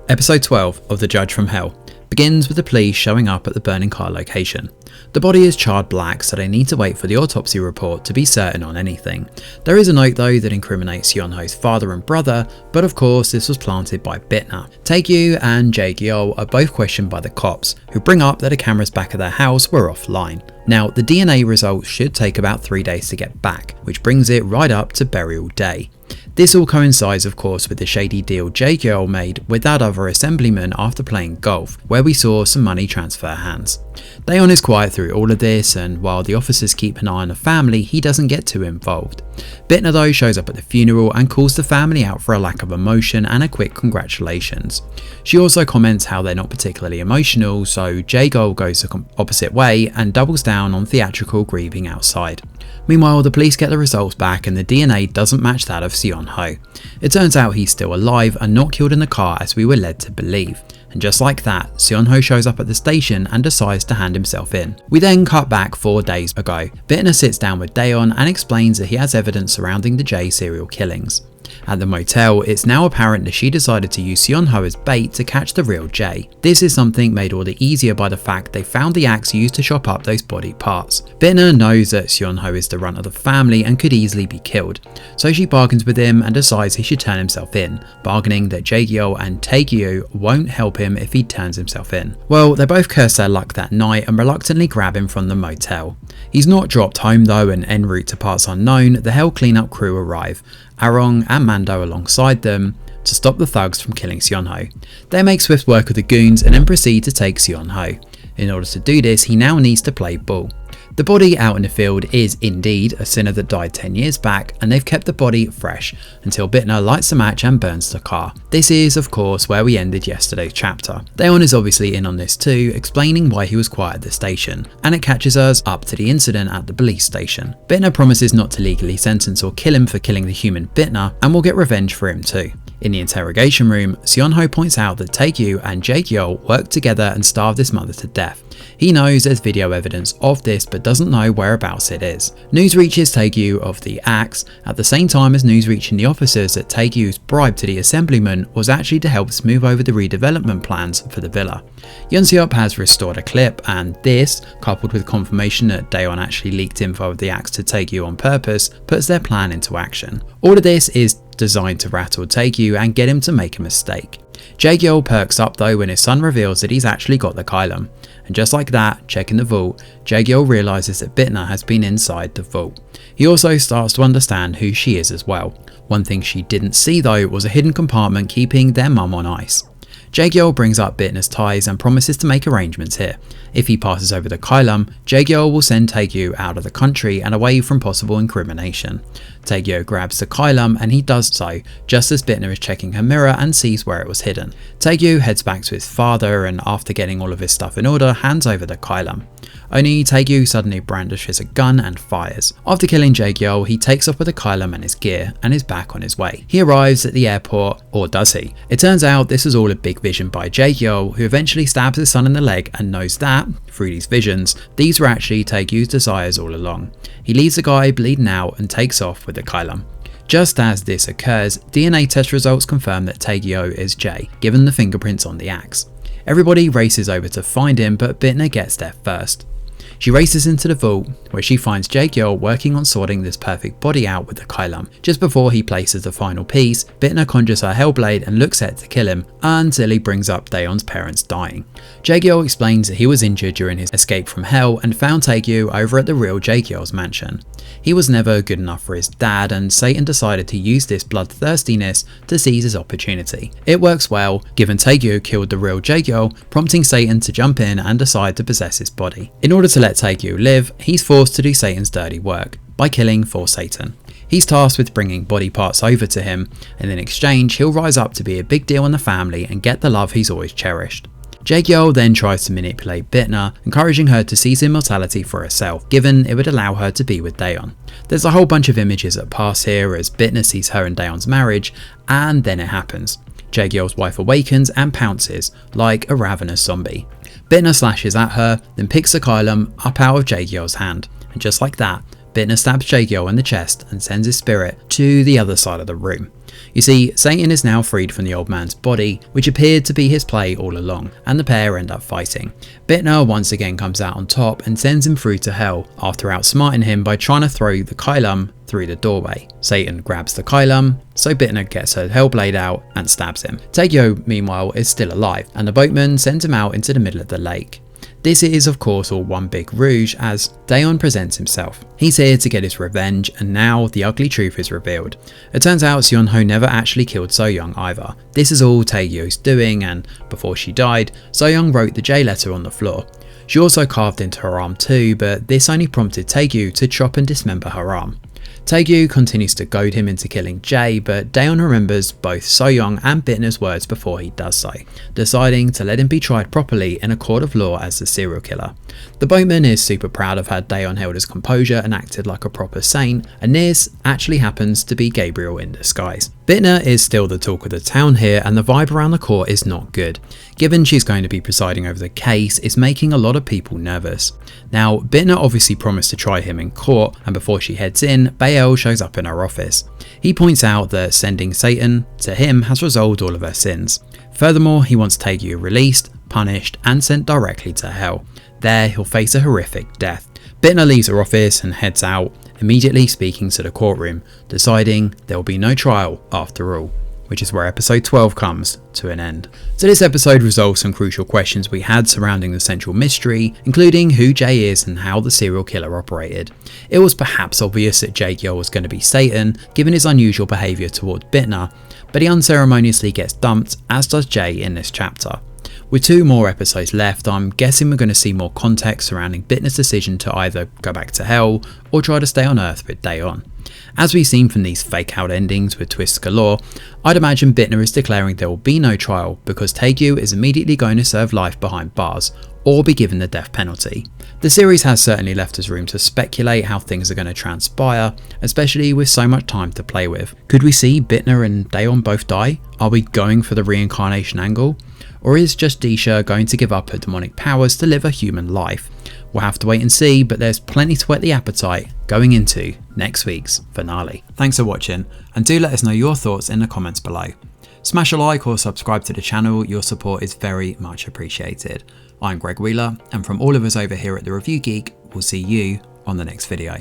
Episode 12 of The Judge from Hell begins with the police showing up at the burning car location. The body is charred black, so they need to wait for the autopsy report to be certain on anything. There is a note though that incriminates Yeonho's father and brother, but of course this was planted by Bitna. Taegyu and Jae-gyeol are both questioned by the cops, who bring up that the cameras back at their house were offline. Now, the DNA results should take about 3 days to get back, which brings it right up to burial day. This all coincides of course with the shady deal Jae-gyeol made with that other assemblyman after playing golf, where we saw some money transfer hands. Daon is quiet through all of this, and while the officers keep an eye on the family, he doesn't get too involved. Bitna though shows up at the funeral and calls the family out for a lack of emotion and a quick congratulations. She also comments how they're not particularly emotional, so Jae-gyeol goes the opposite way and doubles down on theatrical grieving outside. Meanwhile, the police get the results back and the DNA doesn't match that of Seon-ho. It turns out he's still alive and not killed in the car as we were led to believe. And just like that, Seon-ho shows up at the station and decides to hand himself in. We then cut back 4 days ago. Bitna sits down with Daon and explains that he has evidence surrounding the Jae serial killings. At the motel, it's now apparent that she decided to use Seon-ho as bait to catch the real Jae. This is something made all the easier by the fact they found the axe used to chop up those body parts. Bitna knows that Seon-ho is the runt of the family and could easily be killed, so she bargains with him and decides he should turn himself in, bargaining that Jae-gyeol and Taegyu won't help him if he turns himself in. Well, they both curse their luck that night and reluctantly grab him from the motel. He's not dropped home though, and en route to parts unknown, the Hell cleanup crew arrive, Arong and Mando alongside them, to stop the thugs from killing Seon-ho. They make swift work of the goons and then proceed to take Seon-ho. In order to do this, he now needs to play ball. The body out in the field is indeed a sinner that died 10 years back, and they've kept the body fresh until Bitna lights the match and burns the car. This is of course where we ended yesterday's chapter. Daon is obviously in on this too, explaining why he was quiet at the station, and it catches us up to the incident at the police station. Bitna promises not to legally sentence or kill him for killing the human Bitna, and will get revenge for him too. In the interrogation room, Seon-ho points out that Taegyu and Jae-gyeol worked together and starved his mother to death. He knows there's video evidence of this but doesn't know whereabouts it is. News reaches Taegyu of the axe at the same time as news reaching the officers that Taegyu's bribe to the assemblyman was actually to help smooth over the redevelopment plans for the villa. Yeonseop has restored a clip, and this, coupled with confirmation that Daon actually leaked info of the axe to Taegyu on purpose, puts their plan into action. All of this is designed to rattle Taegyu and get him to make a mistake. Jae-gyeol perks up though when his son reveals that he's actually got the Kylum, and just like that, checking the vault, Jae-gyeol realises that Bitna has been inside the vault. He also starts to understand who she is as well. One thing she didn't see though was a hidden compartment keeping their mum on ice. Jae-gyeol brings up Bitna's ties and promises to make arrangements here. If he passes over the Kylum, Jae-gyeol will send Taegyu out of the country and away from possible incrimination. Taegyu grabs the Kylum and he does so, just as Bitna is checking her mirror and sees where it was hidden. Taegyu heads back to his father and after getting all of his stuff in order, hands over the Kylum. Only Taegyu suddenly brandishes a gun and fires. After killing Jae-gyeol, he takes off with the Kylum and his gear and is back on his way. He arrives at the airport, or does he? It turns out this was all a big vision by Jae-gyeol, who eventually stabs his son in the leg and knows that, through these visions, these were actually Taegyu's desires all along. He leaves the guy bleeding out and takes off with the Kylum. Just as this occurs, DNA test results confirm that Taegyu is Jae, given the fingerprints on the axe. Everybody races over to find him, but Bitna gets there first. She races into the vault, where she finds Jae-gyeol working on sorting this perfect body out with the Kylum. Just before he places the final piece, Bitna conjures her Hellblade and looks set to kill him, until he brings up Daon's parents dying. Jae-gyeol explains that he was injured during his escape from Hell and found Taegyu over at the real Jae-gyeol's mansion. He was never good enough for his dad, and Satan decided to use this bloodthirstiness to seize his opportunity. It works well, given Taegyu killed the real Jae-gyeol, prompting Satan to jump in and decide to possess his body. In order to let Taegyu live, he's forced to do Satan's dirty work by killing for Satan. He's tasked with bringing body parts over to him, and in exchange he'll rise up to be a big deal in the family and get the love he's always cherished. Jae-gyeol then tries to manipulate Bitna, encouraging her to seize immortality for herself, given it would allow her to be with Daon. There's a whole bunch of images that pass here as Bitna sees her and Daon's marriage, and then it happens. Jae-gyeol's wife awakens and pounces, like a ravenous zombie. Bitna slashes at her, then picks the Kylum up out of Jae-gyeol's hand, and just like that, Bitna stabs Jae-gyeol in the chest and sends his spirit to the other side of the room. You see, Satan is now freed from the old man's body, which appeared to be his play all along, and the pair end up fighting. Bitna once again comes out on top and sends him through to hell after outsmarting him by trying to throw the Kylum through the doorway. Satan grabs the Kylum, so Bitna gets her Hellblade out and stabs him. Taegyo, meanwhile, is still alive, and the boatman sends him out into the middle of the lake. This is of course all one big ruse as Daon presents himself. He's here to get his revenge, and now the ugly truth is revealed. It turns out Seonho never actually killed So-young either. This is all Taegyo's doing, and before she died, So-young wrote the J letter on the floor. She also carved into her arm too, but this only prompted Taegyo to chop and dismember her arm. Taegyo continues to goad him into killing Jae, but Daon remembers both So-young and Bitna's words before he does so, deciding to let him be tried properly in a court of law as the serial killer. The boatman is super proud of how Daon held his composure and acted like a proper saint, and this actually happens to be Gabriel in disguise. Bitna is still the talk of the town here, and the vibe around the court is not good. Given she's going to be presiding over the case, it's making a lot of people nervous. Now, Bitna obviously promised to try him in court, and before she heads in, Bael shows up in her office. He points out that sending Satan to him has resolved all of her sins. Furthermore, he wants Taegyo released, punished, and sent directly to hell. There, he'll face a horrific death. Bitna leaves her office and heads out, immediately speaking to the courtroom, deciding there will be no trial after all, which is where episode 12 comes to an end. So this episode resolves some crucial questions we had surrounding the central mystery, including who Jae is and how the serial killer operated. It was perhaps obvious that Jae was going to be Satan, given his unusual behaviour towards Bitna, but he unceremoniously gets dumped, as does Jae in this chapter. With 2 more episodes left, I'm guessing we're going to see more context surrounding Bitna's decision to either go back to hell or try to stay on Earth with Daon. As we've seen from these fake out endings with twists galore, I'd imagine Bitna is declaring there will be no trial because Taegyo is immediately going to serve life behind bars or be given the death penalty. The series has certainly left us room to speculate how things are going to transpire, especially with so much time to play with. Could we see Bitna and Daon both die? Are we going for the reincarnation angle? Or is just Disha going to give up her demonic powers to live a human life? We'll have to wait and see, but there's plenty to whet the appetite going into next week's finale. Thanks for watching, and do let us know your thoughts in the comments below. Smash a like or subscribe to the channel, your support is very much appreciated. I'm Greg Wheeler, and from all of us over here at The Review Geek, we'll see you on the next video.